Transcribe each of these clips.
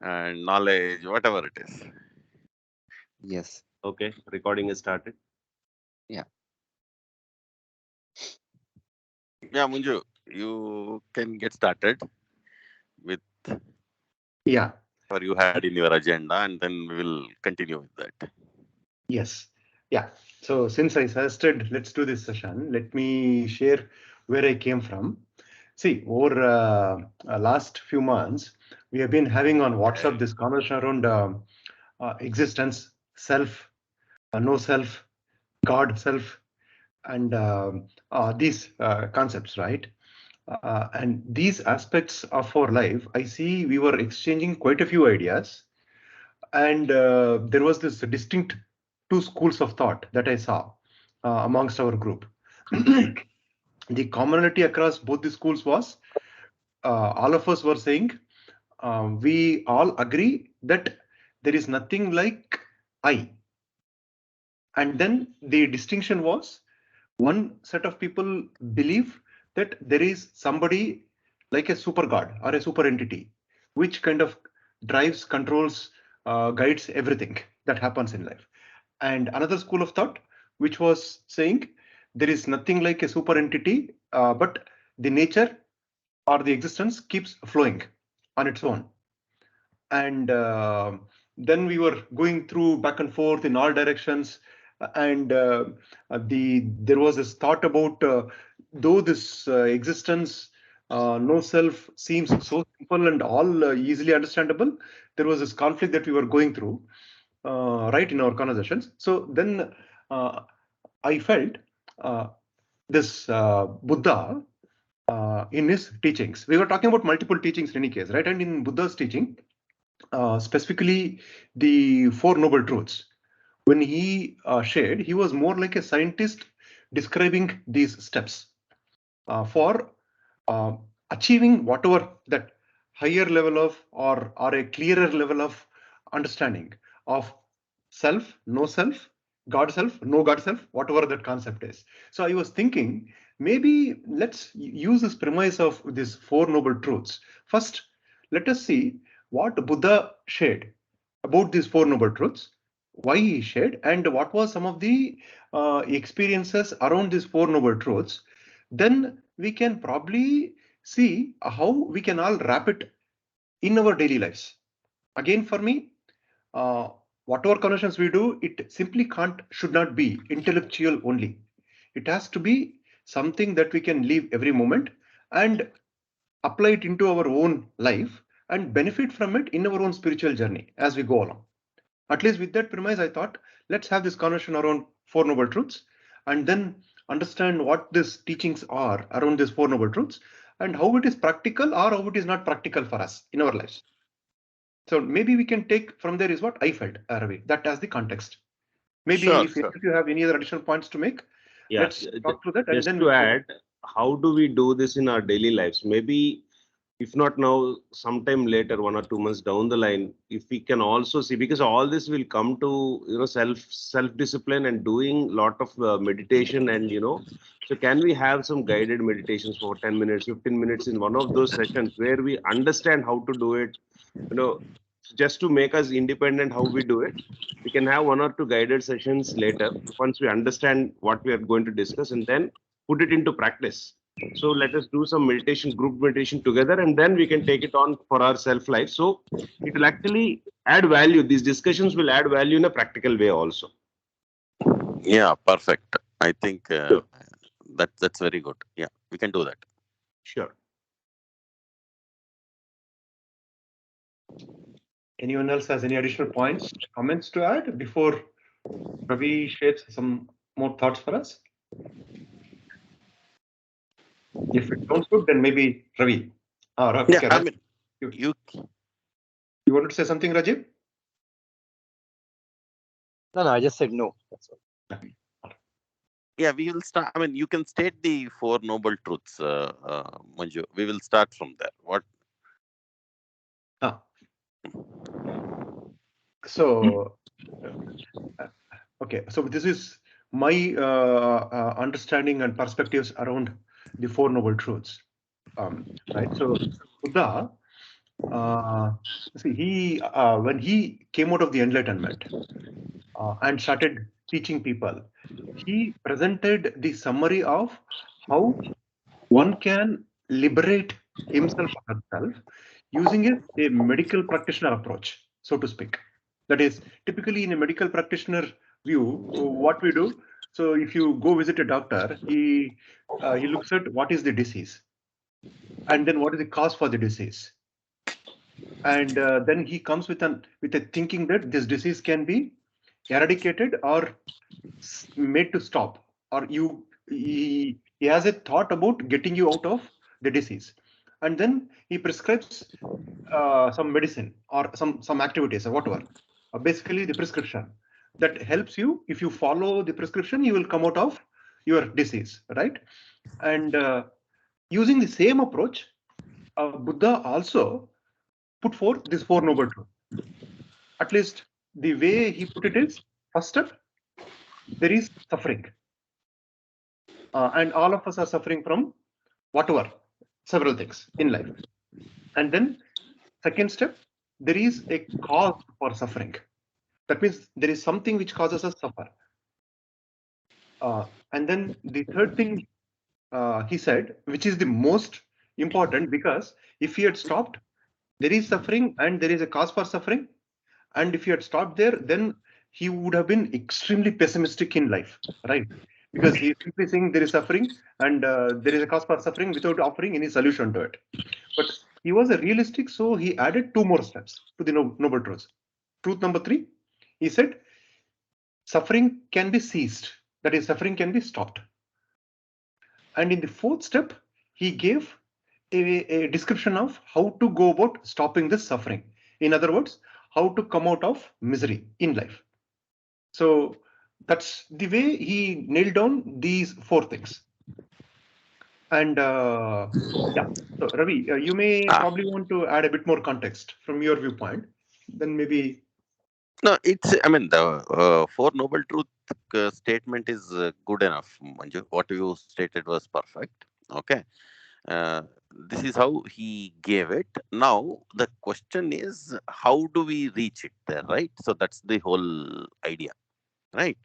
and knowledge, whatever it is. Yes. Okay, recording is started. Yeah. Yeah, Munju, you can get started with Yeah. whatever you had in your agenda, and then we will continue with that. Yes. Yeah. So since I suggested let's do this session, let me share where I came from. See, over last few months, we have been having on WhatsApp this conversation around existence, self, no self, God, self, and these concepts, right? And these aspects of our life, I see we were exchanging quite a few ideas, and there was this distinct two schools of thought that I saw amongst our group. The commonality across both the schools was all of us were saying we all agree that there is nothing like I. And then the distinction was one set of people believe that there is somebody like a super god or a super entity, which kind of drives, controls, guides everything that happens in life. And another school of thought, which was saying there is nothing like a super entity, but the nature or the existence keeps flowing on its own. And then we were going through back and forth in all directions, and there was this thought about though this existence, no self, seems so simple and all easily understandable, there was this conflict that we were going through right in our conversations. So then I felt this Buddha in his teachings. We were talking about multiple teachings in any case, right? And in Buddha's teaching, specifically the Four Noble Truths, when he shared, he was more like a scientist describing these steps for achieving whatever that higher level of or a clearer level of understanding of self, no self, God self, no God self, whatever that concept is. So I was thinking maybe let's use this premise of these Four Noble Truths. First, let us see what Buddha shared about these Four Noble Truths, why he shared, and what was some of the experiences around these Four Noble Truths. Then we can probably see how we can all wrap it in our daily lives. Again, for me, whatever conversations we do, it simply should not be intellectual only. It has to be something that we can live every moment and apply it into our own life and benefit from it in our own spiritual journey as we go along. At least with that premise, I thought, let's have this conversation around Four Noble Truths and then understand what these teachings are around these Four Noble Truths and how it is practical or how it is not practical for us in our lives. So maybe we can take from there is what I felt, Ravi, that as the context. Maybe Sure, if sure. you have any other additional points to make, Yeah, let's talk through that. And just then to add, how do we do this in our daily lives? Maybe if not now, sometime later, 1 or 2 months down the line, if we can also see, because all this will come to self discipline and doing lot of meditation, and so can we have some guided meditations for 10 minutes, 15 minutes in one of those sessions where we understand how to do it, just to make us independent how we do it. We can have 1 or 2 guided sessions later once we understand what we are going to discuss, and then put it into practice. So let us do some meditation, group meditation together, and then we can take it on for our self life. So it will actually add value. These discussions will add value in a practical way also. Yeah, perfect. I think Sure. that's very good. Yeah, we can do that. Sure. anyone else has any additional points, comments to add before Ravi shares some more thoughts for us? If it sounds good, then maybe Ravi. Yeah, Okay, I Rajiv. mean, you You wanted to say something, Rajiv? No, I just said no. That's all. yeah, we will start. I mean, you can state the Four Noble Truths, Manju. We will start from there. What? So, okay, so this is my understanding and perspectives around the Four Noble Truths, right? So, Buddha See, when he came out of the Enlightenment and started teaching people, he presented the summary of how one can liberate himself or herself using a medical practitioner approach, so to speak. That is, typically in a medical practitioner view, what we do. So, if you go visit a doctor, he looks at what is the disease, and then what is the cause for the disease, and then he comes with a thinking that this disease can be eradicated or made to stop, or he has a thought about getting you out of the disease, and then he prescribes some medicine or some activities or whatever, basically the prescription that helps you. If you follow the prescription, you will come out of your disease, right? And using the same approach, Buddha also put forth these four noble truths. At least the way he put it is, first step, there is suffering. And all of us are suffering from whatever, several things in life. And then second step, there is a cause for suffering. That means there is something which causes us suffer. And then the third thing he said, which is the most important, because if he had stopped, there is suffering and there is a cause for suffering. And if he had stopped there, then he would have been extremely pessimistic in life, right? Because he is simply saying there is suffering and there is a cause for suffering without offering any solution to it. But he was a realistic, so he added two more steps to the noble truths. Truth number 3, he said, suffering can be ceased. That is, suffering can be stopped. And in the fourth step, he gave a description of how to go about stopping this suffering. In other words, how to come out of misery in life. So that's the way he nailed down these four things. And yeah, so Ravi, you may probably want to add a bit more context from your viewpoint. Then maybe. No, it's, I mean, the Four Noble Truth statement is good enough, Manju. What you stated was perfect. Okay. Uh, this is how he gave it. Now, the question is, how do we reach it there, right? So that's the whole idea, right?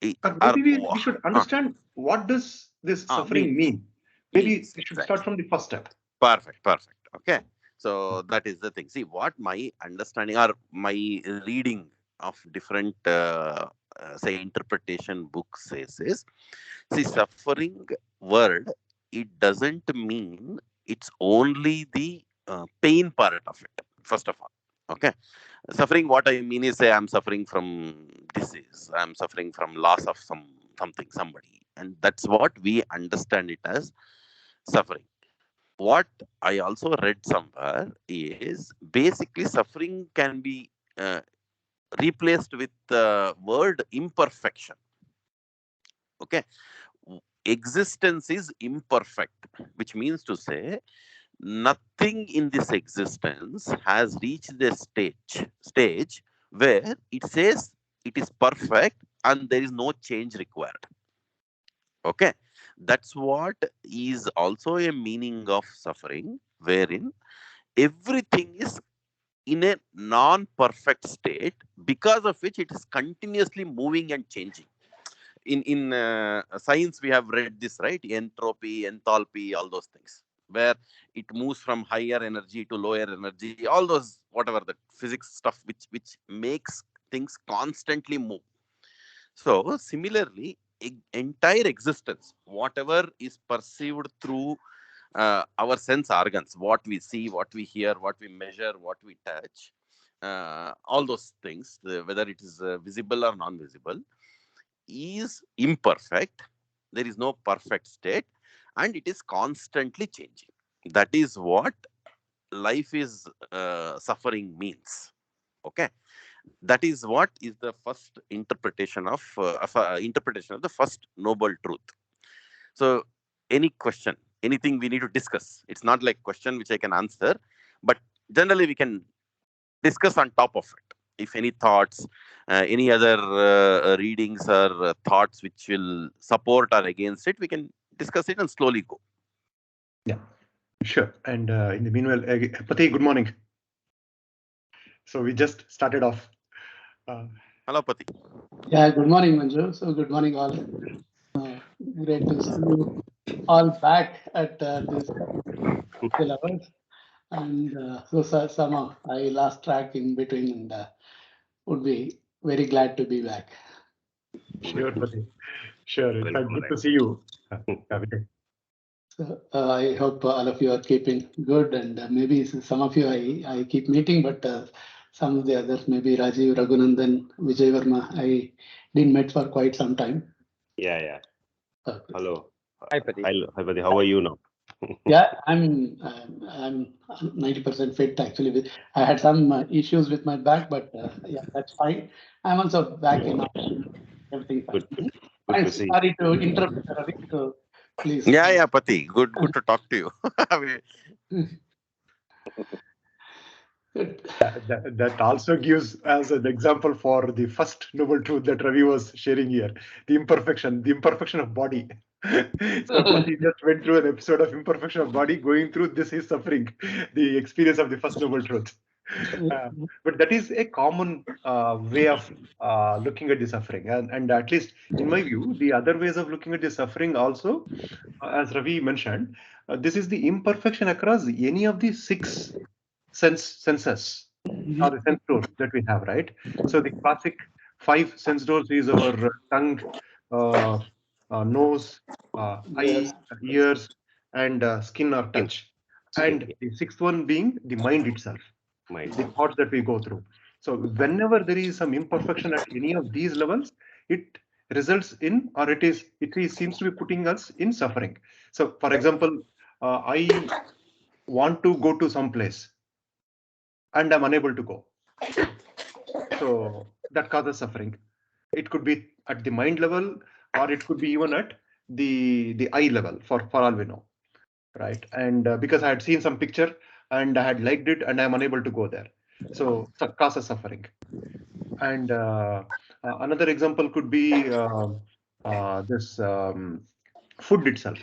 Maybe we should understand what does this suffering mean. Maybe we should start from the first step. Perfect. Okay. So that is the thing. See, what my understanding or my reading of different, say, interpretation books says is, see, suffering word, it doesn't mean it's only the pain part of it, first of all. Okay. Suffering, what I mean is, say, I'm suffering from disease, I'm suffering from loss of something, somebody. And that's what we understand it as suffering. What I also read somewhere is basically suffering can be replaced with the word imperfection. Okay. Existence is imperfect, which means to say nothing in this existence has reached the stage where it says it is perfect and there is no change required. Okay. That's what is also a meaning of suffering, wherein everything is in a non-perfect state, because of which it is continuously moving and changing. In science, we have read this, right? Entropy, enthalpy, all those things, where it moves from higher energy to lower energy, all those, whatever the physics stuff, which makes things constantly move. So similarly, entire existence, whatever is perceived through our sense organs, what we see, what we hear, what we measure, what we touch, all those things, whether it is visible or non-visible, is imperfect. There is no perfect state, and it is constantly changing. That is what life is suffering means. Okay. That is what is the first interpretation of the first noble truth. So any question, anything we need to discuss, it's not like question which I can answer, but generally we can discuss on top of it. If any thoughts, any other readings or thoughts which will support or against it, we can discuss it and slowly go. Yeah. Sure. And in the meanwhile, Pati, good morning. So we just started off. Hello, Pati. Yeah, good morning, Manju. So good morning, all. Great to see you all back at this levels. And somehow I lost track in between, and would be very glad to be back. Sure, Pati. Sure. In fact, Welcome good to see you. So I hope all of you are keeping good, and maybe some of you I keep meeting, but some of the others, maybe Rajiv, Raghunandan, Vijay Verma, I didn't met for quite some time. Yeah. Okay. Hello. Hi, Pati. Hi, Pati. How are you now? Yeah, I'm 90% fit actually. I had some issues with my back, but yeah, that's fine. I'm also back in action. Everything fine. Good And to see. sorry to interrupt, Ravi. So please. Yeah, Pati. Good to talk to you. Good. That also gives as an example for the first noble truth that Ravi was sharing here, the imperfection of body. So Pati just went through an episode of imperfection of body, going through this is suffering, the experience of the first noble truth. But that is a common way of looking at the suffering. And at least in my view, the other ways of looking at the suffering also, as Ravi mentioned, this is the imperfection across any of the six senses or the sense doors that we have, right? So the classic five sense doors is our tongue, uh, nose, Yes. eye, ears, and skin or Skin. touch. And the sixth one being the mind itself, Mind. the thoughts that we go through. So whenever there is some imperfection at any of these levels, it results in, or it seems to be putting us in suffering. So for example, I want to go to some place and I'm unable to go. So that causes suffering. It could be at the mind level, or it could be even at the eye level, for all we know, right? And because I had seen some picture and I had liked it, and I'm unable to go there, so causes suffering. And another example could be this food itself.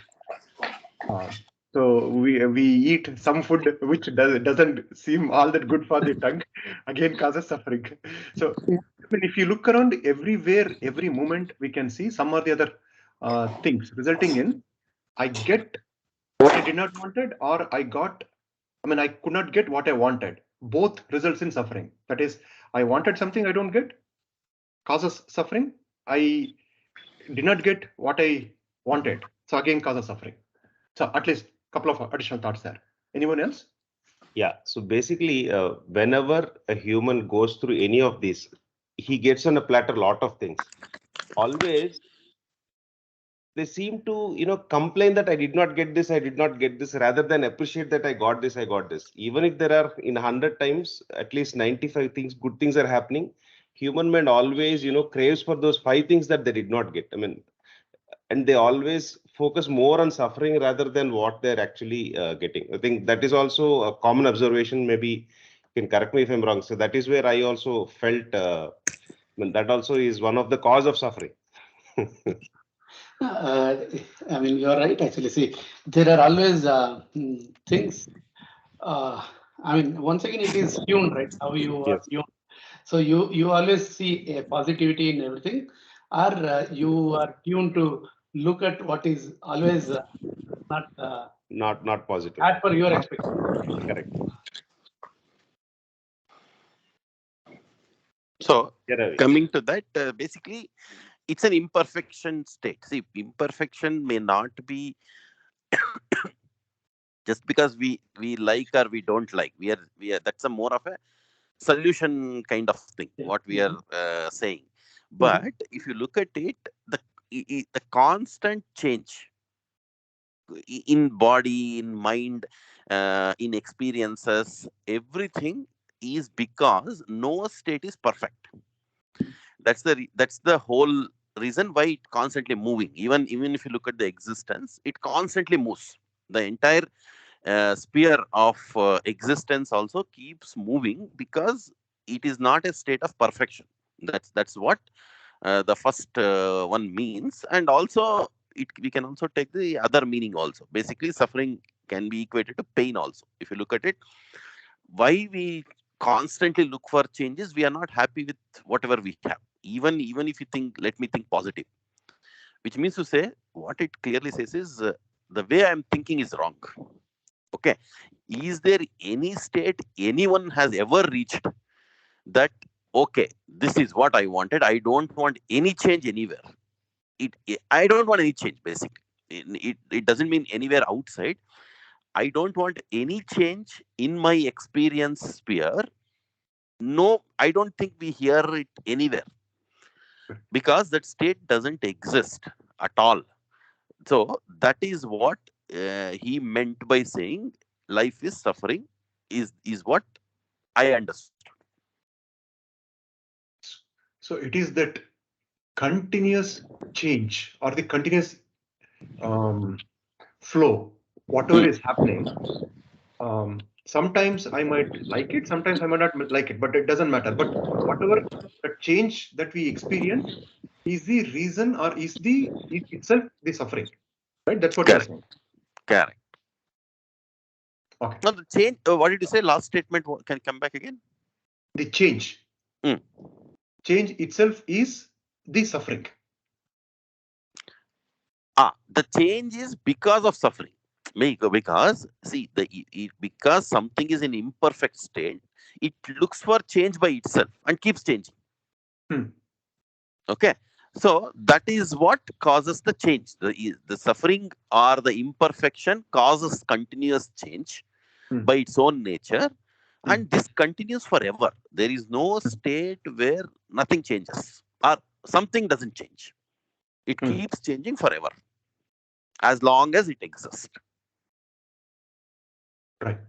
Uh, so we eat some food which doesn't seem all that good for the tongue, again causes suffering. So I mean, if you look around everywhere, every moment, we can see some or the other things resulting in I get what I did not wanted, or I could not get what I wanted. Both results in suffering. That is, I wanted something I don't get, causes suffering. I did not get what I wanted, so again causes suffering. So at least a couple of additional thoughts there. Anyone else? Yeah. So basically, whenever a human goes through any of these, he gets on a platter a lot of things. Always, they seem to, complain that I did not get this, rather than appreciate that I got this, Even if there are in 100 times, at least 95 things, good things are happening, human mind always, craves for those 5 things that they did not get. And they always focus more on suffering rather than what they're actually getting. I think that is also a common observation. Maybe you can correct me if I'm wrong. So that is where I also felt, that also is one of the cause of suffering. I mean, you're right, actually. See, there are always things. I mean, once again, it is tuned, right? How you are Yes. tuned. So you always see a positivity in everything, or you are tuned to look at what is always not Not positive. as per your expectation. Correct. So Yeah, Ravi. coming to that, basically, it's an imperfection state. See, imperfection may not be just because we like or we don't like. We are that's a more of a solution kind of thing. Yeah. What we are saying, but if you look at it, the the constant change in body, in mind, in experiences, everything is because no state is perfect. That's the whole reason why it constantly moving. Even if you look at the existence, it constantly moves. The entire sphere of existence also keeps moving because it is not a state of perfection. That's what the first one means. And also we can also take the other meaning also. Basically, suffering can be equated to pain also. If you look at it, why we constantly look for changes, we are not happy with whatever we have. Even if you think, let me think positive, which means to say, what it clearly says is the way I'm thinking is wrong. Okay, is there any state anyone has ever reached that, okay, this is what I wanted, I don't want any change anywhere? I don't want any change, basically. It doesn't mean anywhere outside. I don't want any change in my experience sphere. No, I don't think we hear it anywhere, because that state doesn't exist at all. So that is what he meant by saying life is suffering, is what I understood. So it is that continuous change or the continuous flow, whatever is happening. Sometimes I might like it, sometimes I might not like it, but it doesn't matter. But whatever the change that we experience is the reason or is itself the suffering, right? That's what you're Correct. saying. Correct. Okay. Now the change. What did you say? Last statement. Can come back again? The change. Change itself is the suffering. The change is because of suffering. Because see, because something is in imperfect state, it looks for change by itself and keeps changing. Okay, so that is what causes the change. The suffering or the imperfection causes continuous change by its own nature, and this continues forever. There is no state where nothing changes or something doesn't change. It keeps changing forever, as long as it exists. Right.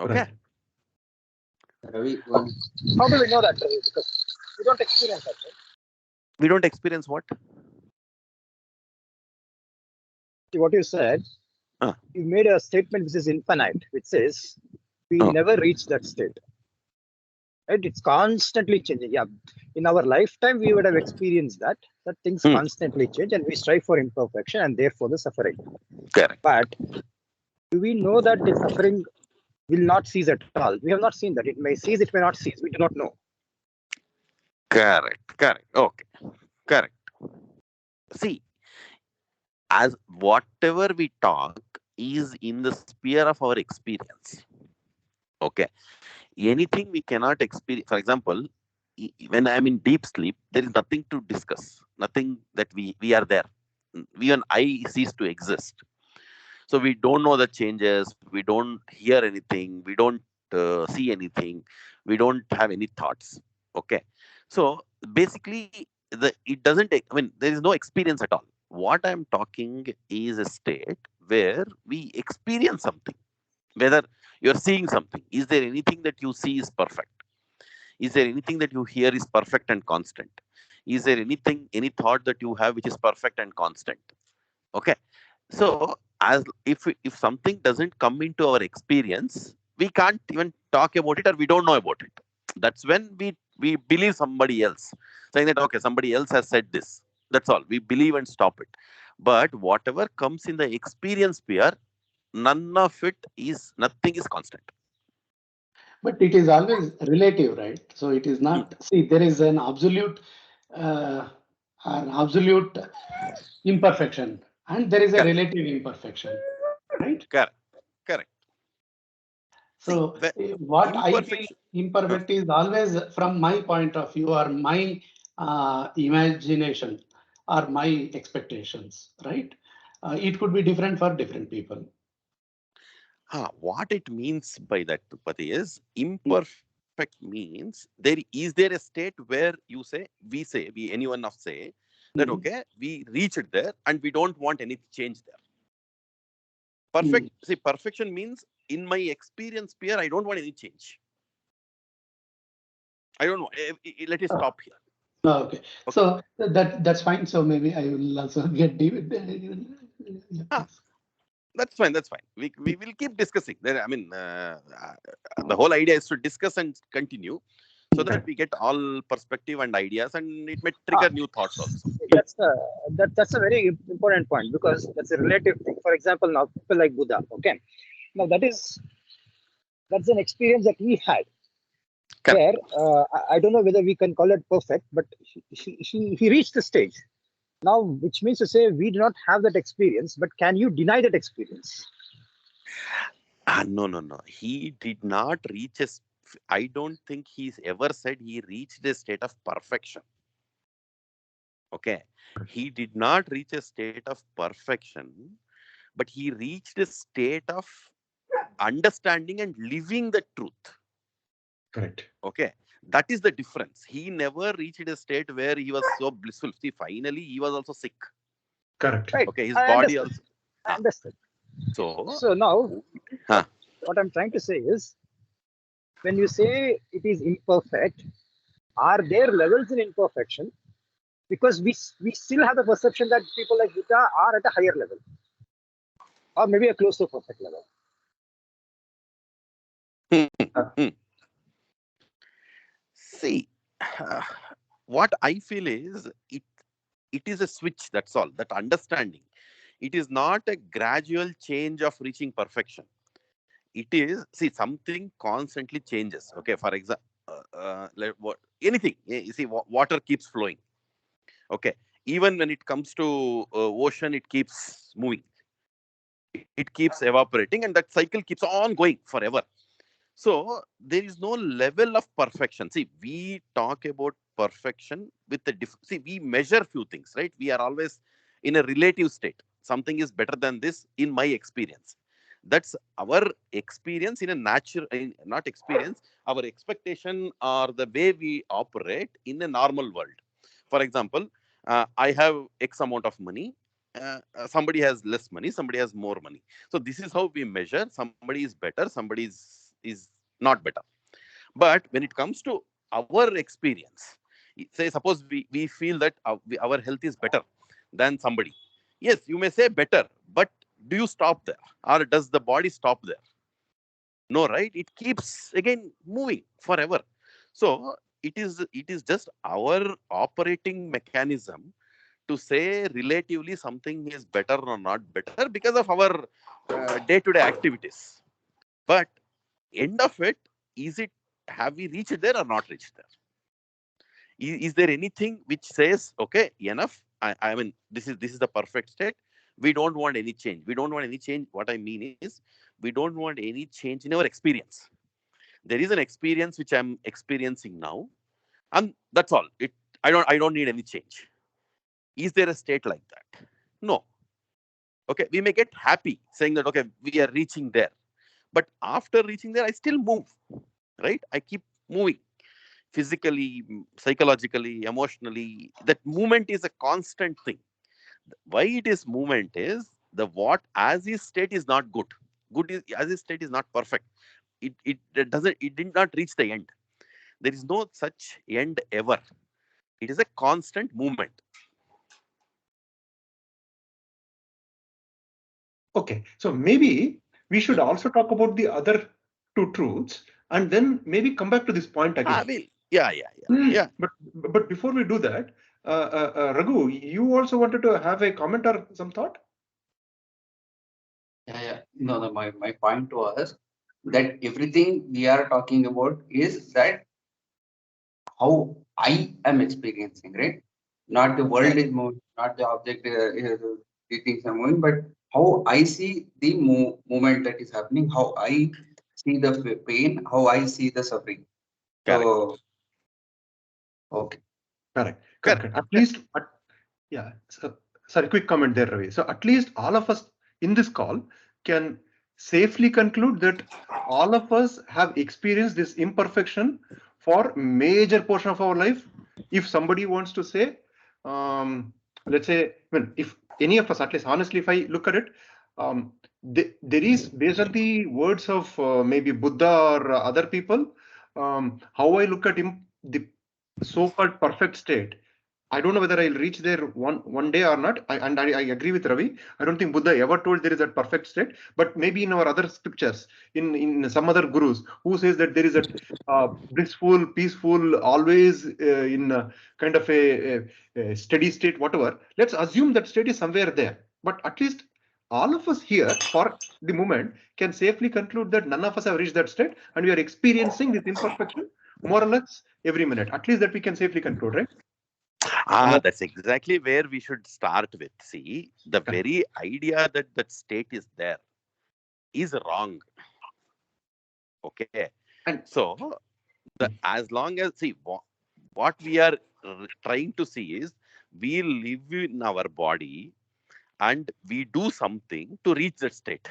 Okay. Ravi, How do we know that? Because we don't experience that, right? We don't experience what? See, what you said, you made a statement which is infinite, which says we never reach that state. Right? It's constantly changing. Yeah. In our lifetime, we would have experienced that things constantly change and we strive for imperfection and therefore the suffering. Correct. But do we know that the suffering will not cease at all? We have not seen that. It may cease, it may not cease. We do not know. Correct. Okay. Correct. See, as whatever we talk is in the sphere of our experience. Okay. Anything we cannot experience, for example, when I'm in deep sleep, there is nothing to discuss, nothing that we are there. Even I cease to exist. So we don't know the changes, we don't hear anything, we don't see anything, we don't have any thoughts. Okay. So basically, it doesn't, I mean, there is no experience at all. What I'm talking is a state where we experience something, whether you're seeing something. Is there anything that you see is perfect? Is there anything that you hear is perfect and constant? Is there any thought that you have which is perfect and constant? Okay. So as if something doesn't come into our experience, we can't even talk about it, or we don't know about it. That's when we believe somebody else, saying that, okay, somebody else has said this. That's all. We believe and stop it. But whatever comes in the experience sphere, nothing is constant. But it is always relative, right? So it is not, see, there is an absolute imperfection and there is a relative imperfection, right? Correct. So what I feel imperfect is always from my point of view or my imagination or my expectations, right? It could be different for different people. What it means by that, Pati, is imperfect means is there a state where any one of say that, okay, we reached there and we don't want any change there. Perfect. See, perfection means in my experience sphere, I don't want any change. I don't know. Let us stop here. Okay. So that's fine. So maybe I will also get deep. That's fine. We will keep discussing. The whole idea is to discuss and continue. so that we get all perspective and ideas, and it may trigger new thoughts also. That's a very important point, because that's a relative thing. For example, now people like Buddha, okay, now that's an experience that he had, where I don't know whether we can call it perfect, but he reached the stage now, which means to say we do not have that experience. But can you deny that experience? No. He did not reach a. I don't think he's ever said he reached a state of perfection. Okay, he did not reach a state of perfection, but he reached a state of understanding and living the truth. Correct. Okay, that is the difference. He never reached a state where he was so blissful. See, finally, he was also sick. Correct. Right. Okay, his I body understood. also. I understood. So now, Huh. what I'm trying to say is, when you say it is imperfect, are there levels in imperfection? Because we still have the perception that people like Buddha are at a higher level, or maybe a close to perfect level. See, what I feel is it is a switch. That's all. That understanding. It is not a gradual change of reaching perfection. It is, see, something constantly changes. Okay, for example, anything. You see, water keeps flowing. Okay, even when it comes to ocean, it keeps moving. It keeps evaporating, and that cycle keeps on going forever. So there is no level of perfection. See, we talk about perfection with the see, we measure few things, right? We are always in a relative state. Something is better than this in my experience. That's our experience in a natural, not experience, our expectation or the way we operate in a normal world. For example, I have X amount of money. Somebody has less money, somebody has more money. So this is how we measure. Somebody is better, somebody is not better. But when it comes to our experience, say suppose we feel that our health is better than somebody. Yes, you may say better, but do you stop there, or does the body stop there? No, right? It keeps again moving forever. So it is just our operating mechanism to say relatively something is better or not better because of our day-to-day activities. But end of it, is it, have we reached there or not reached there? Is there anything which says, okay, enough? I mean, this is the perfect state. We don't want any change. We don't want any change. What I mean is, we don't want any change in our experience. There is an experience which I'm experiencing now, and that's all. I don't need any change. Is there a state like that? No. Okay, we may get happy saying that, okay, we are reaching there. But after reaching there, I still move, right? I keep moving physically, psychologically, emotionally. That movement is a constant thing. Why it is movement is the what as is state is not good. Good is, as is state is not perfect. It doesn't, it did not reach the end. There is no such end ever. It is a constant movement. Okay, so maybe we should also talk about the other two truths and then maybe come back to this point again. Yeah. But before we do that, Raghu, you also wanted to have a comment or some thought? Yeah. No, my point was that everything we are talking about is that how I am experiencing, right? Not the world is moving, not the object, the things are moving, but how I see the movement that is happening, how I see the pain, how I see the suffering. So, okay. Correct. At least, yeah. So, sorry, quick comment there, Ravi. So at least all of us in this call can safely conclude that all of us have experienced this imperfection for major portion of our life. If somebody wants to say, let's say, if any of us, at least honestly, if I look at it, there is, based on the words of maybe Buddha or other people, how I look at the so-called perfect state, I don't know whether I'll reach there one day or not. I agree with Ravi. I don't think Buddha ever told there is a perfect state, but maybe in our other scriptures, in some other gurus who says that there is a blissful, peaceful, always in kind of a steady state, whatever. Let's assume that state is somewhere there. But at least all of us here, for the moment, can safely conclude that none of us have reached that state, and we are experiencing this imperfection more or less every minute. At least that we can safely conclude, right? That's exactly where we should start with. See, the very idea that that state is there is wrong. Okay. And so, as long as, see, what we are trying to see is we live in our body and we do something to reach that state.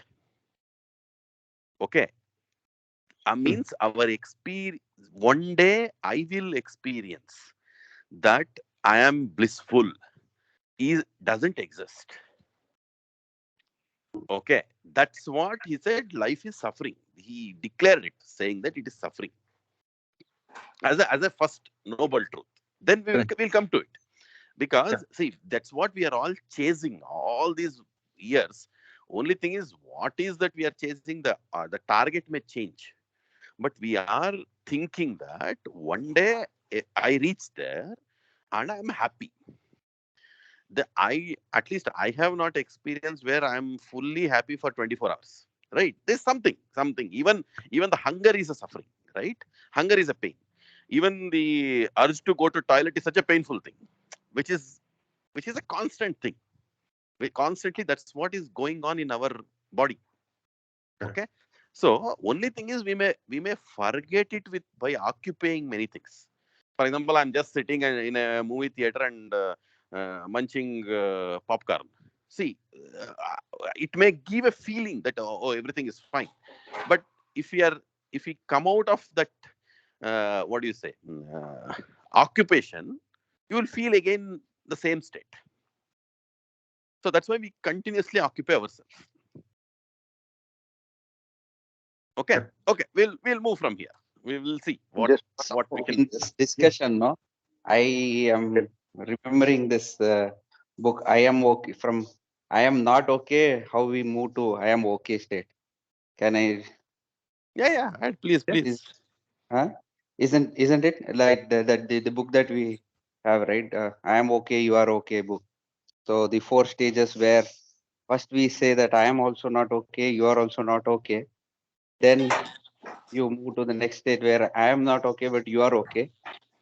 Okay. Means our experience, one day I will experience that I am blissful doesn't exist. Okay, that's what he said. Life is suffering. He declared it, saying that it is suffering as a first noble truth. Then we'll come to it, because see, that's what we are all chasing all these years. Only thing is, what is that we are chasing? The target may change, but we are thinking that one day I reach there and I'm happy. At least I have not experienced where I'm fully happy for 24 hours. Right? There's something. Even the hunger is a suffering. Right? Hunger is a pain. Even the urge to go to toilet is such a painful thing, which is a constant thing. Constantly, that's what is going on in our body. Okay. So only thing is we may forget it by occupying many things. For example, I'm just sitting in a movie theater and munching popcorn. See, it may give a feeling that everything is fine, but if we come out of that, what do you say, occupation, you will feel again the same state. So that's why we continuously occupy ourselves. Okay, we'll move from here. We will see what we can. In this discussion, no, I am remembering this book. I am okay from I am not okay. How we move to I am okay state. Can I? Yeah. Please. Isn't it like the book that we have, right? I am okay. You are okay book. So the 4 stages where first we say that I am also not okay. You are also not okay. Then you move to the next stage where I am not okay, but you are okay.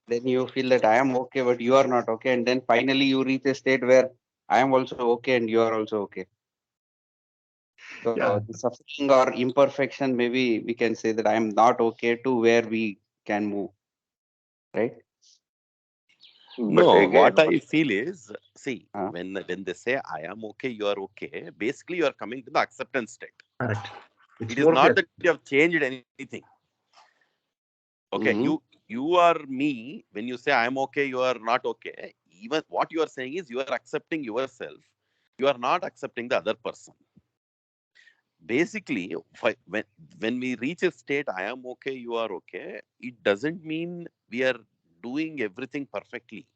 Then you feel that I am okay, but you are not okay. And then finally you reach a state where I am also okay and you are also okay. So the suffering or imperfection, maybe we can say that I am not okay to where we can move, right? No, again, what I feel is, see, when they say I am okay, you are okay, basically you are coming to the acceptance state. Correct. It is not that you have changed anything. Okay, you are me. When you say I am okay, you are not okay. Even what you are saying is you are accepting yourself. You are not accepting the other person. Basically, when we reach a state, I am okay, you are okay, it doesn't mean we are doing everything perfectly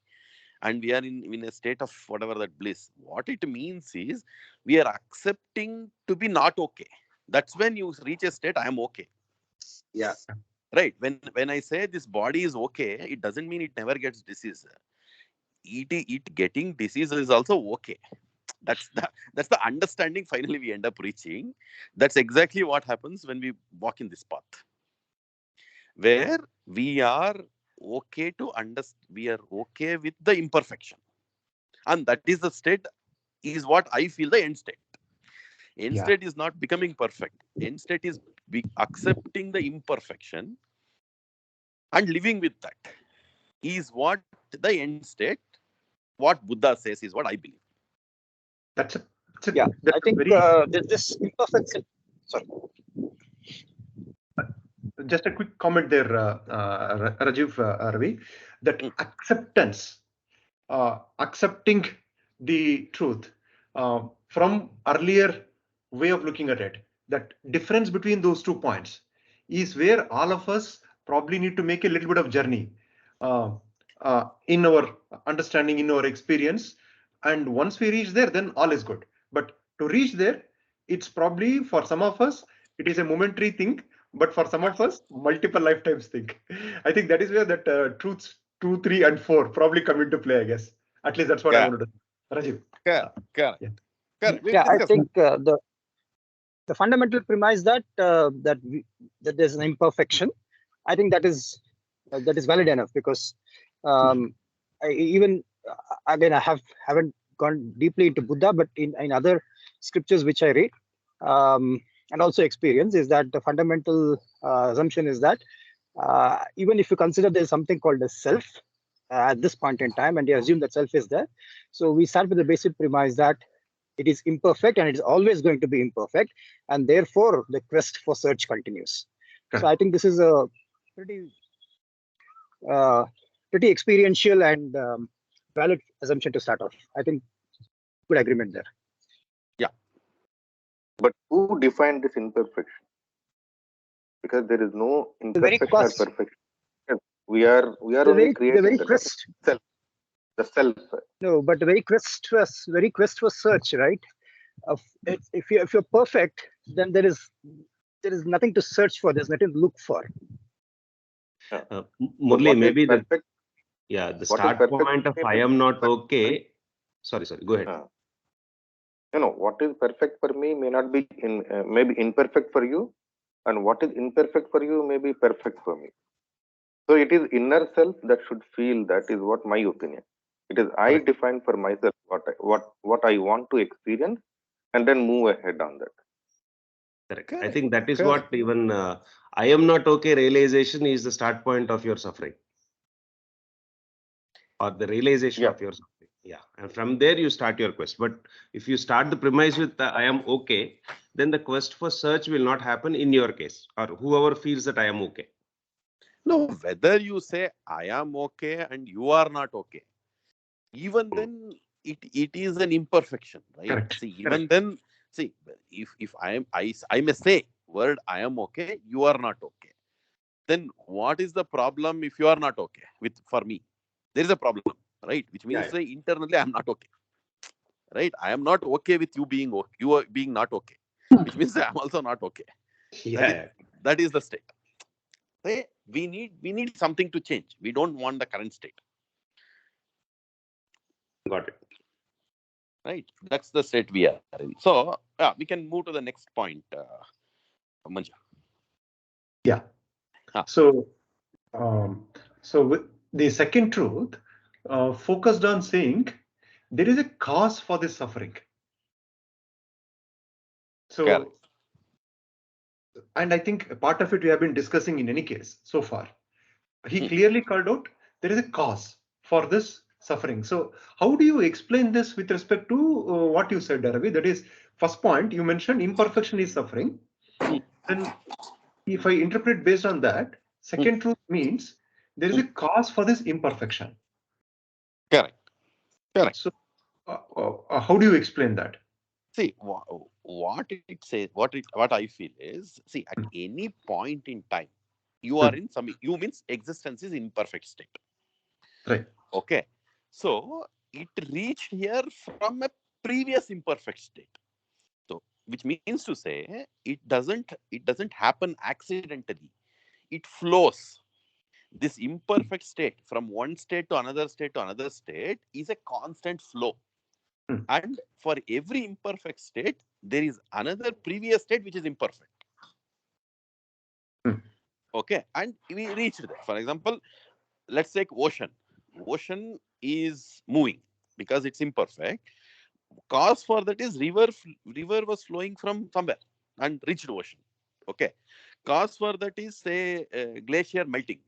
and we are in a state of whatever that bliss. What it means is we are accepting to be not okay. That's when you reach a state, I am okay. Yeah. Right. When I say this body is okay, it doesn't mean it never gets disease. It getting disease is also okay. That's the understanding finally we end up reaching. That's exactly what happens when we walk in this path, where we are okay to understand, we are okay with the imperfection, and that is the state, is what I feel the end state. End state is not becoming perfect. End state is accepting the imperfection and living with that, is what the end state, what Buddha says, is what I believe. I think this imperfection. Sorry. Just a quick comment there, Rajiv, Ravi, that acceptance, accepting the truth from earlier way of looking at it, that difference between those 2 points is where all of us probably need to make a little bit of journey. in our understanding, in our experience. And once we reach there, then all is good. But to reach there, it's probably for some of us, it is a momentary thing, but for some of us, multiple lifetimes thing. I think that is where that truths 2, 3, and 4 probably come into play, I guess. At least that's what I wanted to say. Rajiv. Correct. Yeah. Correct. Yeah, I think the fundamental premise that that there's an imperfection, I think that is valid enough, because even again, I haven't gone deeply into Buddha, but in other scriptures which I read and also experience, is that the fundamental assumption is that even if you consider there's something called a self at this point in time, and you assume that self is there, so we start with the basic premise that it is imperfect and it is always going to be imperfect, and therefore the quest for search continues. Correct. So I think this is a pretty experiential and valid assumption to start off. I think good agreement there. Yeah. But who defined this imperfection? Because there is no The very imperfection or quest, perfection. We are the only very creating the quest. self. The self. No, but the very quest for search, right? If you're perfect, then there is nothing to search for. There's nothing to look for. Murli, maybe the perfect? the What is start perfect point of for I me am not but- okay. Sorry, go ahead. What is perfect for me may not be maybe imperfect for you, and what is imperfect for you may be perfect for me. So it is inner self that should feel. That is what my opinion. It is I define for myself what I want to experience, and then move ahead on that. Correct. I think that is what even I am not okay realization is the start point of your suffering, or the realization of your suffering. Yeah, and from there you start your quest. But if you start the premise with I am okay, then the quest for search will not happen in your case, or whoever feels that I am okay. No, whether you say I am okay and you are not okay, even then it is an imperfection, right? Correct. See, even then, see, if I may say word I am okay, you are not okay. Then what is the problem if you are not okay for me? There is a problem, right? Which means say internally I am not okay, right? I am not okay with you being okay, you are being not okay, which means I am also not okay. That is the state. Say we need something to change. We don't want the current state. Got it. Right, that's the state we are in. So we can move to the next point, Manja. Yeah. So, with the second truth focused on saying there is a cause for this suffering. So, and I think a part of it we have been discussing in any case so far. He clearly called out there is a cause for this suffering. So how do you explain this with respect to what you said, Ravi? That is, first point, you mentioned imperfection is suffering. Then if I interpret based on that, second truth means there is a cause for this imperfection. Correct. So how do you explain that? See, what it says, what I feel is, see, at any point in time, you are in some, you means existence is imperfect state. Right. Okay. So it reached here from a previous imperfect state. So, which means to say, it doesn't happen accidentally. It flows. This imperfect state from one state to another state to another state is a constant flow. And for every imperfect state, there is another previous state which is imperfect. Okay, and we reached there. For example, let's take ocean. Ocean is moving because it's imperfect. Cause for that is river was flowing from somewhere and reached ocean. Okay, cause for that is say glacier melting.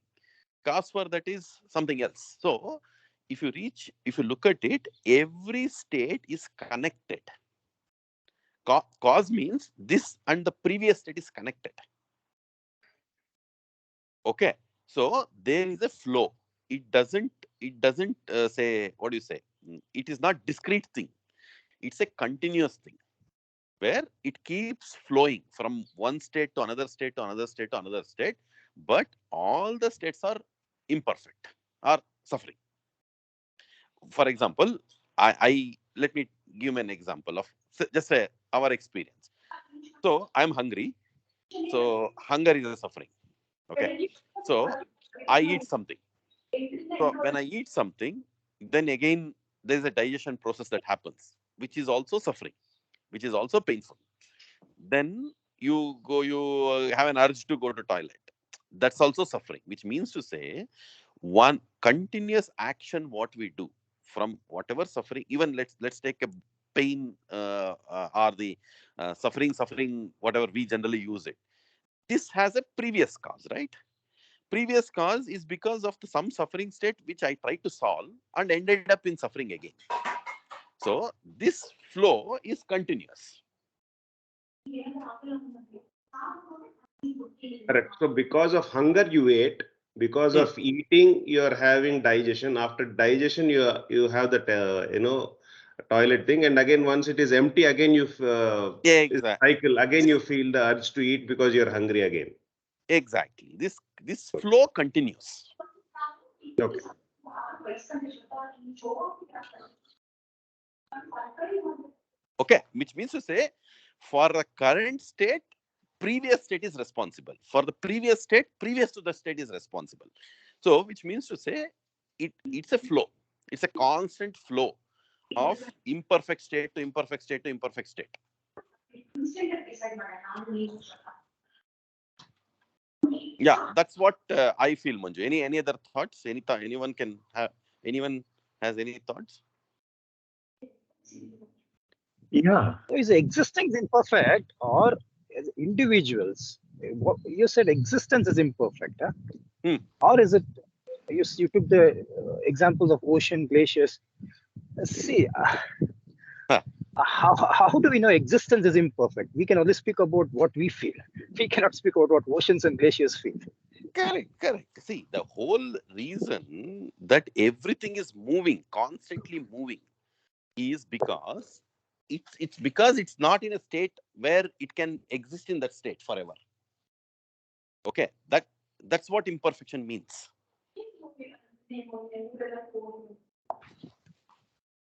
Cause for that is something else. So if you look at it, every state is connected. Cause means this and the previous state is connected. Okay, so there is a flow. It doesn't say, what do you say? It is not discrete thing. It's a continuous thing where it keeps flowing from one state to another state to another state to another state, but all the states are imperfect, or suffering. For example, I let me give an example of just our experience. So I'm hungry. So hunger is a suffering. Okay. So I eat something. So when I eat something, then again there is a digestion process that happens, which is also suffering, which is also painful. Then you have an urge to go to toilet. That's also suffering, which means to say one continuous action what we do from whatever suffering, even let's take a pain or the suffering whatever we generally use it. This has a previous cause, right? Previous cause is because of some suffering state which I tried to solve and ended up in suffering again. So this flow is continuous. Correct. So because of hunger, you ate. Because of eating, you are having digestion. After digestion, you have that toilet thing, and again once it is empty, again you cycle. Again you feel the urge to eat because you are hungry again. Exactly. This flow continues. Okay. Okay, which means to say, for the current state, previous state is responsible. For the previous state, previous to the state is responsible. So, which means to say, it's a flow. It's a constant flow of imperfect state to imperfect state to imperfect state. Yeah, that's what I feel, Manju. Any other thoughts? Anyone can have? Anyone has any thoughts? Yeah. So is existence imperfect or as individuals? You said existence is imperfect, huh? Or is it? You took the examples of ocean, glaciers. See, how do we know existence is imperfect? We can only speak about what we feel. We cannot speak about what oceans and glaciers feel. Correct. See, the whole reason that everything is moving, constantly moving, is because it's not in a state where it can exist in that state forever. Okay, that's what imperfection means.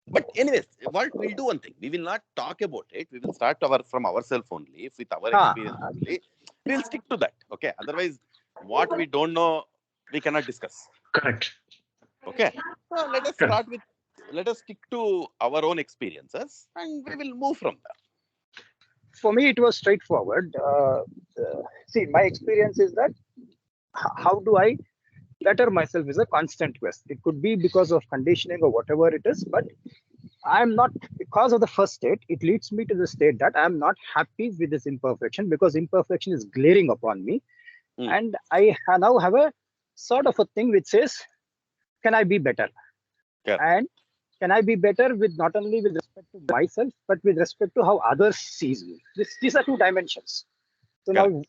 But anyways, what we'll do one thing, we will not talk about it. We will start from ourselves only, with our experience only. We'll stick to that. Okay. Otherwise, what we don't know, we cannot discuss. Correct. Okay. So let us stick to our own experiences and we will move from there. For me, it was straightforward. See, my experience is that how do I better myself is a constant quest. It could be because of conditioning or whatever it is, but I'm not, because of the first state, it leads me to the state that I'm not happy with this imperfection because imperfection is glaring upon me. And I now have a sort of a thing which says, can I be better? Yeah. And can I be better with not only with respect to myself, but with respect to how others sees me? These are two dimensions. So now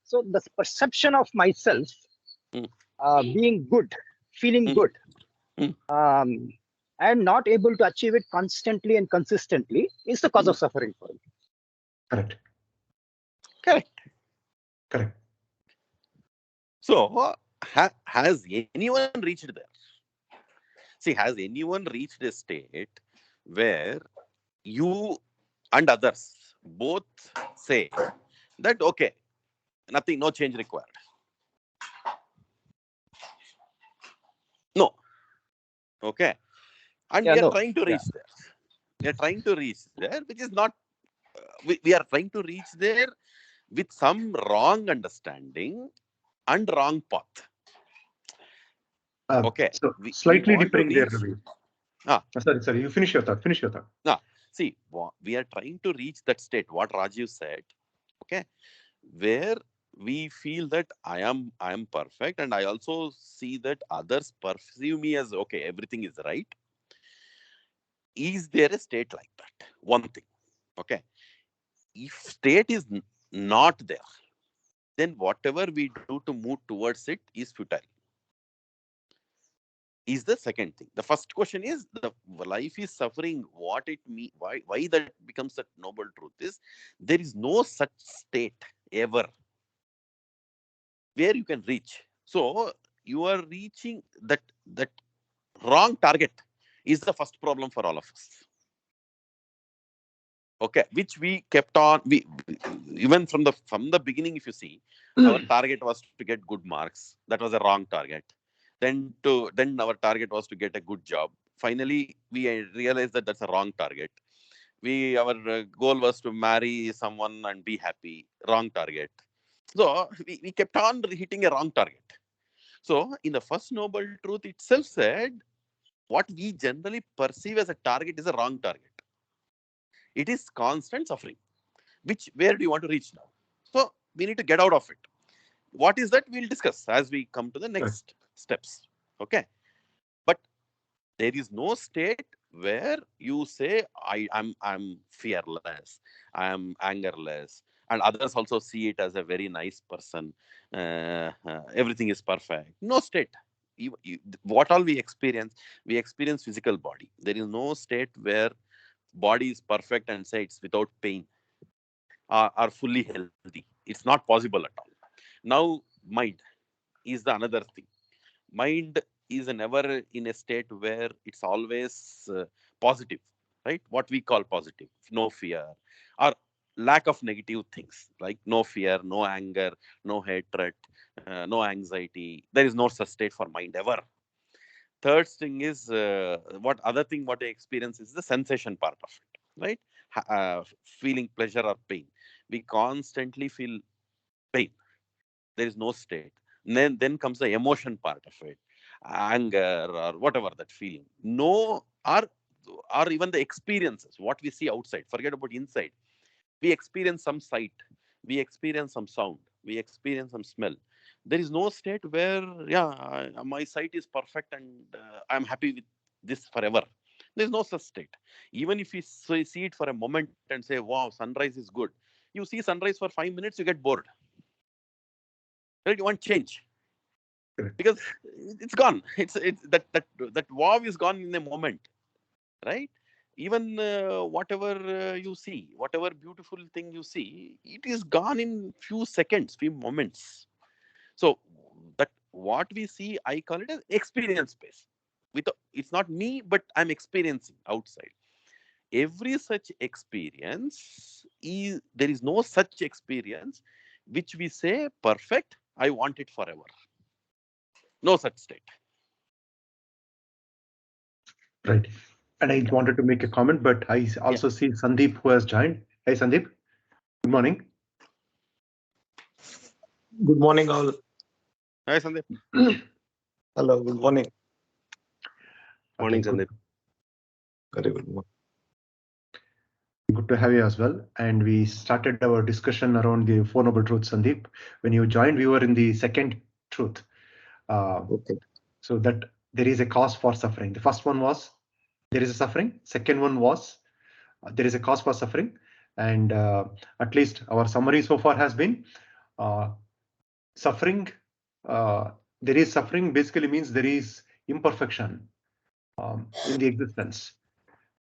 so the perception of myself being good, feeling good, and not able to achieve it constantly and consistently is the cause of suffering for me. Correct. So, has anyone reached there? See, has anyone reached a state where you and others both say that, okay, nothing, no change required? No. Okay. And we are trying to reach there. We are trying to reach there, which is not, we are trying to reach there with some wrong understanding and wrong path. Okay. So slightly differing there, Ravi. Sorry. You finish your thought. See, we are trying to reach that state, what Rajiv said, okay, where we feel that I am perfect, and I also see that others perceive me as, okay, everything is right. Is there a state like that? One thing. Okay. If state is not there, then whatever we do to move towards it is futile. Is the second thing. The first question is, the life is suffering. What it means, why that becomes a noble truth is, there is no such state ever where you can reach. So you are reaching that that wrong target is the first problem for all of us. Okay, which we kept on, we even from the beginning, if you see, our target was to get good marks. That was a wrong target. Then our target was to get a good job. Finally, we realized that that's a wrong target. Our goal was to marry someone and be happy. Wrong target. So we kept on hitting a wrong target. So in the first noble truth itself said, what we generally perceive as a target is a wrong target. It is constant suffering. Where do you want to reach now? So we need to get out of it. What is that? We'll discuss as we come to the next steps. Okay. But there is no state where you say I'm fearless, I'm angerless, and others also see it as a very nice person. Everything is perfect. No state. What all we experience physical body. There is no state where body is perfect and say it's without pain, are fully healthy. It's not possible at all. Now, mind is the another thing. Mind is never in a state where it's always positive, right? What we call positive, no fear, or lack of negative things, like no fear, no anger, no hatred, no anxiety. There is no such state for mind ever. Third thing is, what I experience is the sensation part of it, right? Feeling pleasure or pain. We constantly feel pain. There is no state. Then comes the emotion part of it, anger or whatever that feeling. No, or even the experiences, what we see outside. Forget about inside. We experience some sight, we experience some sound, we experience some smell. There is no state where, yeah, my sight is perfect and I'm happy with this forever. There's no such state. Even if you see it for a moment and say, wow, sunrise is good, you see sunrise for 5 minutes, you get bored, right? You want change because it's gone. It's that wow is gone in a moment, right? Even whatever you see, whatever beautiful thing you see, it is gone in few seconds, few moments. So that what we see, I call it as experience space. It's not me, but I'm experiencing outside. Every such experience is, there is no such experience which we say perfect, I want it forever. No such state. Right. And I wanted to make a comment, but I also see Sandeep who has joined. Hey, Sandeep. Good morning. Good morning, all. Hi, Sandeep. Hello, good morning. Morning, Sandeep. Very good morning. Good to have you as well. And we started our discussion around the Four Noble Truths, Sandeep. When you joined, we were in the second truth. Okay. So that there is a cause for suffering. The first one was there is a suffering. Second one was there is a cause for suffering. And at least our summary so far has been suffering. There is suffering basically means there is imperfection in the existence.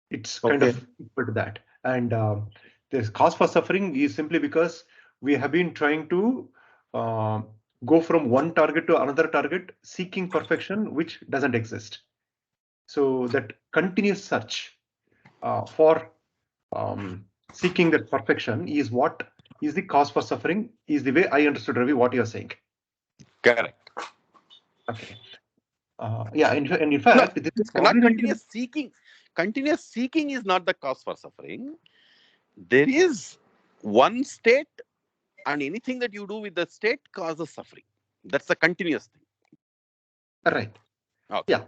It's kind of equal to that. And the cause for suffering is simply because we have been trying to go from one target to another target, seeking perfection, which doesn't exist. So that continuous search for seeking that perfection is what is the cause for suffering, is the way I understood, Ravi, what you're saying. Correct. Okay. Yeah, and in fact, no, this is not probably continuous seeking. Continuous seeking is not the cause for suffering. There is one state, and anything that you do with the state causes suffering. That's a continuous thing. right. Okay. Yeah.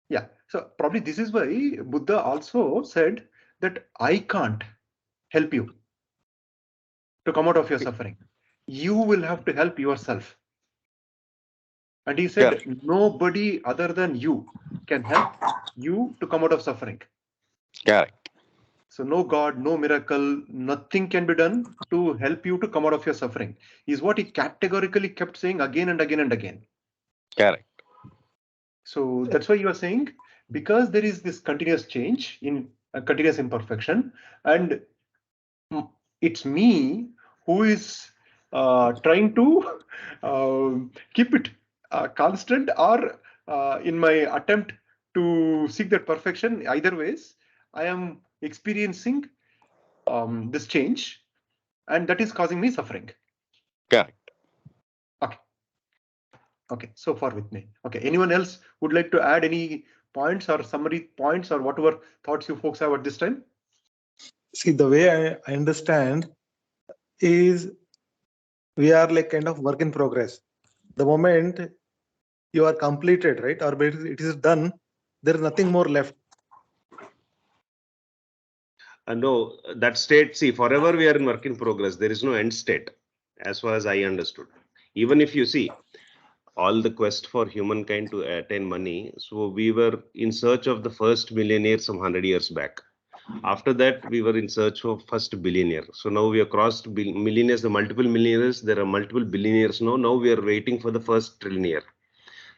Yeah. So probably this is why Buddha also said that I can't help you to come out of your suffering. You will have to help yourself. And he said, Correct. nobody other than you can help you to come out of suffering. Correct. So no God, no miracle, nothing can be done to help you to come out of your suffering, is what he categorically kept saying again and again and again. Correct. So that's why you are saying, because there is this continuous change in continuous imperfection, and it's me who is trying to keep it constant or in my attempt to seek that perfection, either ways, I am experiencing this change, and that is causing me suffering. Correct. Okay. Okay, so far with me. Okay, anyone else would like to add any points or summary points or whatever thoughts you folks have at this time? See, the way I understand is we are like kind of work in progress. The moment you are completed, right, or it is done, there is nothing more left. No, that state, see, forever we are in work in progress. There is no end state, as far as I understood. Even if you see all the quest for humankind to attain money, so we were in search of the first millionaire some 100 years back. After that, we were in search of first billionaire. So now we have crossed millionaires, the multiple millionaires. There are multiple billionaires now. Now we are waiting for the first trillionaire.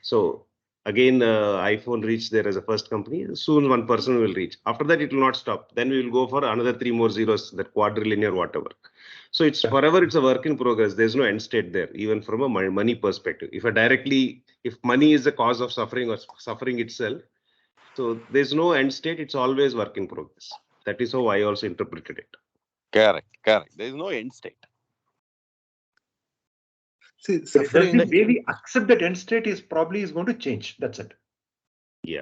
So again, iPhone reached there as a first company. Soon one person will reach. After that, it will not stop. Then we will go for another 3 more zeros, that quadrillion whatever. So it's forever, it's a work in progress. There's no end state there, even from a money perspective. If money is the cause of suffering or suffering itself, so there's no end state. It's always work in progress. That is how I also interpreted it. Correct. There is no end state. See, But suffering. the way we accept that end state is probably going to change. That's it. Yeah.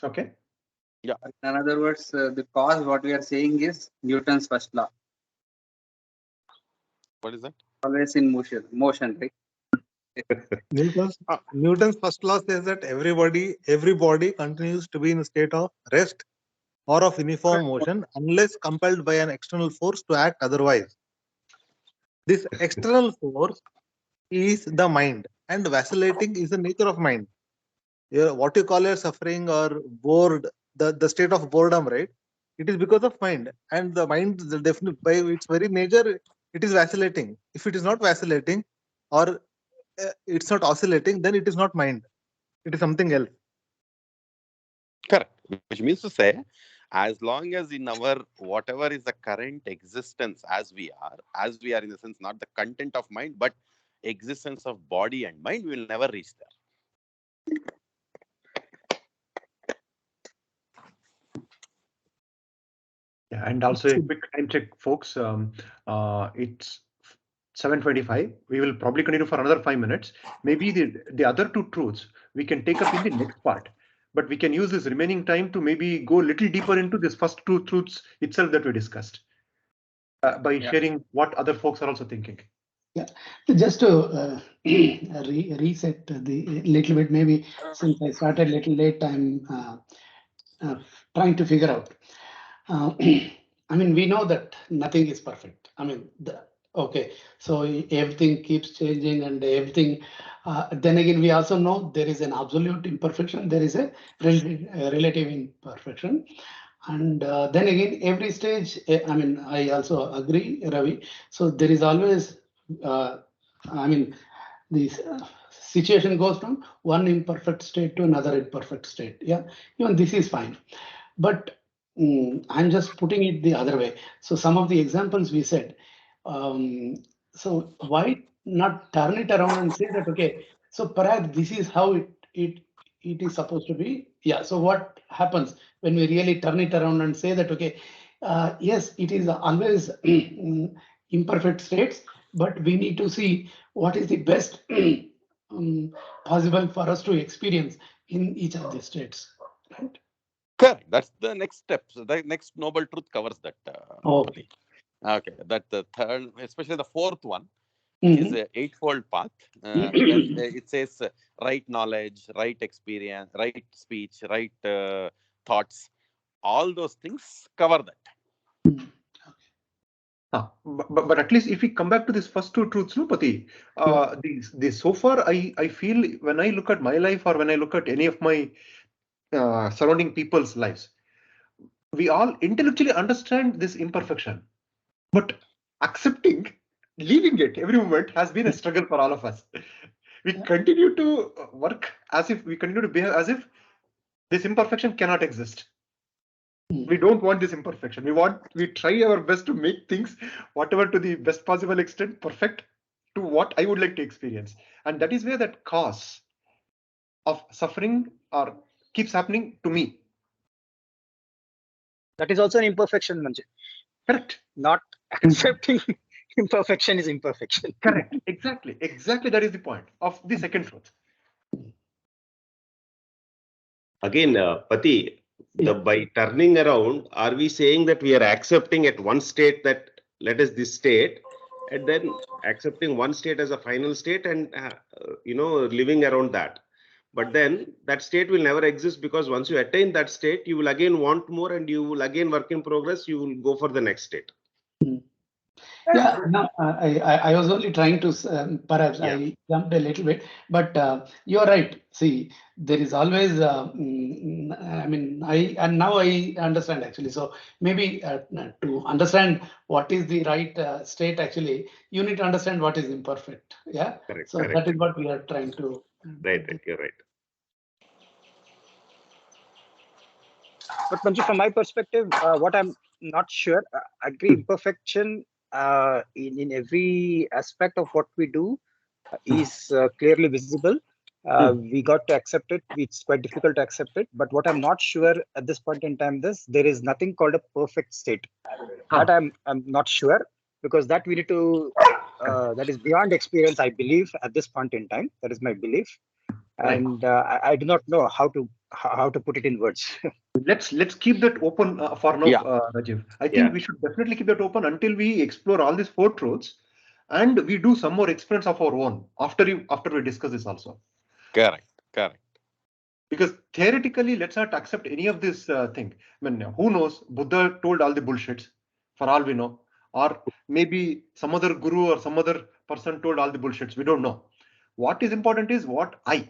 Okay. Yeah. In other words, the cause, what we are saying is Newton's first law. What is that? Always in motion, right? Newton's first law says that every body continues to be in a state of rest or of uniform motion unless compelled by an external force to act otherwise. This external force is the mind, and vacillating is the nature of mind. What you call as suffering or bored, the state of boredom, right? It is because of mind, and the mind, by its very nature, it is vacillating. If it is not vacillating or it's not oscillating, then it is not mind. It is something else. Correct. Which means to say, as long as in our whatever is the current existence as we are in the sense not the content of mind, but existence of body and mind, we will never reach there. Yeah, and also a quick time check, folks. It's 7:25. We will probably continue for another 5 minutes. Maybe the other two truths we can take up in the next part, but we can use this remaining time to maybe go a little deeper into this first two truths itself that we discussed by sharing what other folks are also thinking. Yeah, just to reset the little bit, maybe since I started a little late, I'm trying to figure out. I mean, we know that nothing is perfect. I mean, okay, so everything keeps changing and everything. Then again, we also know there is an absolute imperfection. There is a relative imperfection. And then again, every stage, I mean, I also agree, Ravi. So there is always, I mean, this situation goes from one imperfect state to another imperfect state. Yeah, even this is fine. But I'm just putting it the other way. So some of the examples we said, so why not turn it around and say that, okay, so perhaps this is how it is supposed to be. Yeah, so what happens when we really turn it around and say that, okay, yes, it is always imperfect states, but we need to see what is the best possible for us to experience in each of the states, right? Correct. That's the next step. So the next noble truth covers that. Okay. Okay. That the third, especially the fourth one, which is a eightfold path. When it says right knowledge, right experience, right speech, right thoughts, all those things cover that. But at least if we come back to this first two truths, no, Pati, so far I feel when I look at my life or when I look at any of my surrounding people's lives, we all intellectually understand this imperfection, but accepting, leaving it every moment has been a struggle for all of us. We continue to work as if we continue to behave as if this imperfection cannot exist. We don't want this imperfection. We try our best to make things, whatever to the best possible extent, perfect to what I would like to experience. And that is where that cause of suffering or keeps happening to me. That is also an imperfection, Manju. Correct. Not accepting imperfection is imperfection. Correct. Exactly. Exactly. That is the point of the second truth. Again, Pati, by turning around, are we saying that we are accepting at one state that let us this state, and then accepting one state as a final state and living around that? But then that state will never exist, because once you attain that state, you will again want more, and you will again work in progress. You will go for the next state. Yeah, no, I was only trying to, perhaps I jumped a little bit, but you're right. See, there is always, I mean, now I understand actually. So maybe to understand what is the right state, actually, you need to understand what is imperfect. Yeah. Correct. So that is what we are trying to. Right. You're right. But Manju, from my perspective, what I'm not sure, I agree, imperfection in every aspect of what we do is clearly visible. We got to accept it. It's quite difficult to accept it. But what I'm not sure at this point in time is there is nothing called a perfect state. That I'm not sure, because that we need to, that is beyond experience, I believe, at this point in time. That is my belief. And I do not know how to put it in words. Let's keep that open for now, Rajiv. I think we should definitely keep that open until we explore all these four truths, and we do some more experiments of our own after we discuss this also. Correct. Because theoretically, let's not accept any of this thing. I mean, who knows? Buddha told all the bullshits, for all we know, or maybe some other guru or some other person told all the bullshits. We don't know. What is important is what I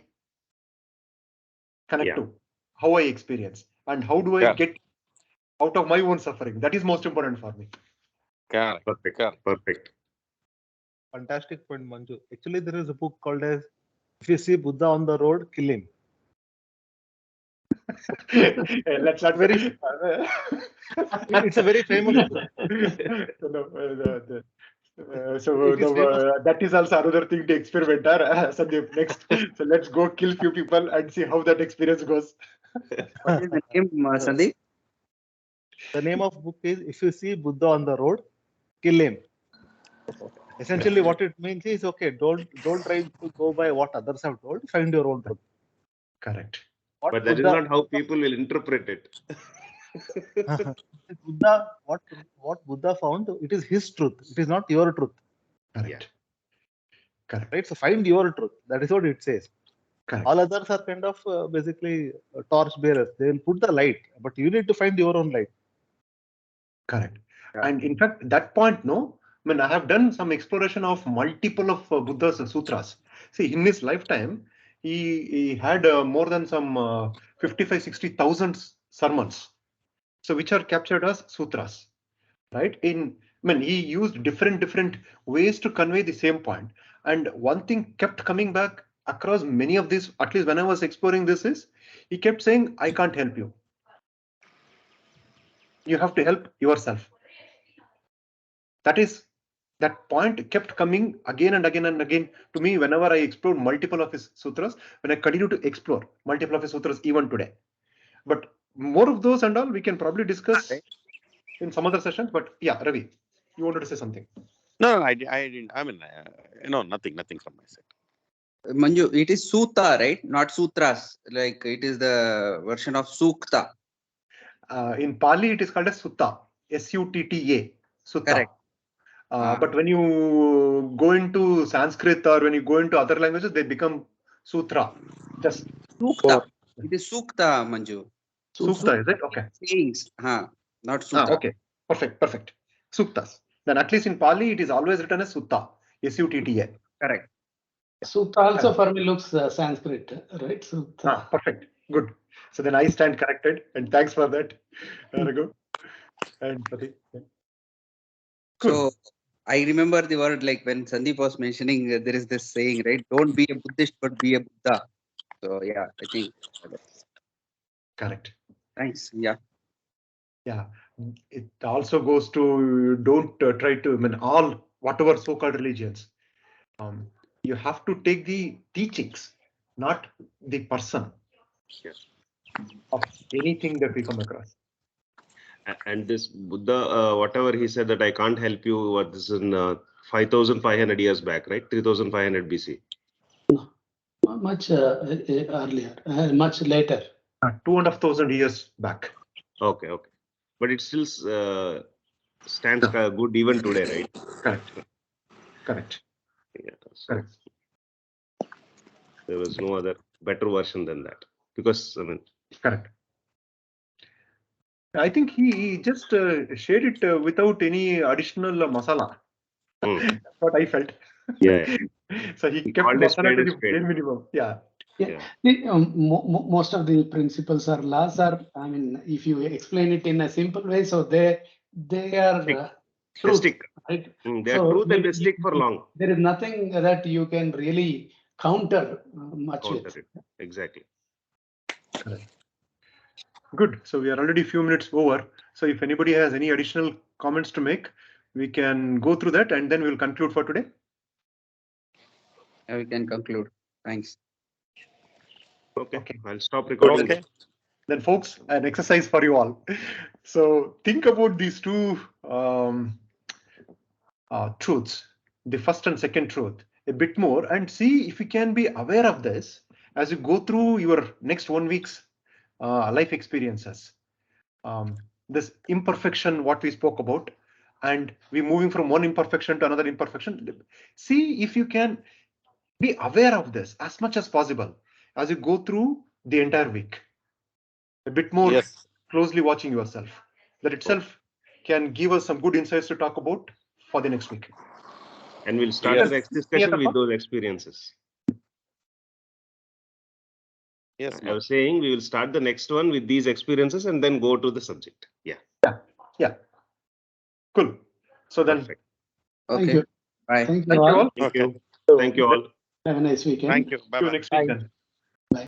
connect to, how I experience, and how do I get out of my own suffering. That is most important for me. Correct. Perfect. Fantastic point, Manju. Actually, there is a book called as "If You See Buddha on the Road, Kill Him." Let's not very. It's a very famous book. That is also another thing to experiment. Sandeep, next. So let's go kill few people and see how that experience goes. What is the name, Sandeep? The name of book is "If You See Buddha on the Road, Kill Him." Essentially, what it means is, okay, don't try to go by what others have told. Find your own truth. Correct. But that is not how people will interpret it. Buddha, what Buddha found, it is his truth. It is not your truth. Correct. Correct. Right. So find your truth. That is what it says. Correct. All others are kind of basically torch bearers. They will put the light, but you need to find your own light. Correct. And in fact, that point, no, I mean, I have done some exploration of multiple of Buddha's sutras. See, in his lifetime, he had more than some 55,000-60,000 sermons, so which are captured as sutras, right? I mean, he used different ways to convey the same point. And one thing kept coming back across many of these, at least when I was exploring this, is he kept saying, I can't help you. You have to help yourself. That point kept coming again and again to me whenever I explored multiple of his sutras, when I continue to explore multiple of his sutras even today. But more of those and all we can probably discuss in some other sessions. But yeah, Ravi, you wanted to say something? No, I didn't. I mean, nothing from my side. Manju, it is Sutta, right? Not Sutras. Like it is the version of Sukta. In Pali, it is called as Sutta. Sutta. Sutta. Correct. But when you go into Sanskrit or when you go into other languages, they become Sutra. Just Sukta. It is Sukta, Manju. Sukta, is it? Okay. Sayings, not Sutta. Okay. Perfect. Suktas. Then at least in Pali, it is always written as Sutta. Sutta. Correct. Sutta also for me looks Sanskrit, right? Sutta. Perfect. Good. So then I stand corrected, and thanks for that, Raghu and Pati. Yeah. So I remember the word, like when Sandeep was mentioning, there is this saying, right? Don't be a Buddhist, but be a Buddha. So yeah, I think. Correct. Thanks. Yeah. Yeah. It also goes to don't try to, I mean, whatever so-called religions. You have to take the teachings, not the person Yes. of anything that we come across. And this Buddha, whatever he said that I can't help you, what this is in 5,500 years back, right? 3,500 BC. No, much earlier, much later. 2,500 years back. Okay. But it still stands good even today, right? Correct. Yeah, so there was no other better version than that, because I mean. Correct. I think he just shared it without any additional masala. That's what I felt. Yeah. So he kept called a masala spade to a the spade. bare minimum. Yeah. Most of the principles or laws are, I mean, if you explain it in a simple way, so they are truth, right? They are truth and they stick for long. There is nothing that you can really counter much with. It. Exactly. Correct. Good. So we are already a few minutes over. So if anybody has any additional comments to make, we can go through that and then we'll conclude for today. Yeah, we can conclude. Thanks. Okay. I'll stop recording. Okay. Then folks, an exercise for you all. So think about these two truths, the first and second truth, a bit more, and see if you can be aware of this as you go through your next 1 week's life experiences. This imperfection, what we spoke about, and we're moving from one imperfection to another imperfection. See if you can be aware of this as much as possible as you go through the entire week. A bit more closely watching yourself. That itself can give us some good insights to talk about for the next week. And we'll start the next discussion with those experiences. Yes, I was saying we will start the next one with these experiences and then go to the subject. Yeah. Cool. So then. Perfect. Okay. Thank you. Bye. Thank you all. Thank you all. Have a nice weekend. Thank you. Bye-bye. See you next week then.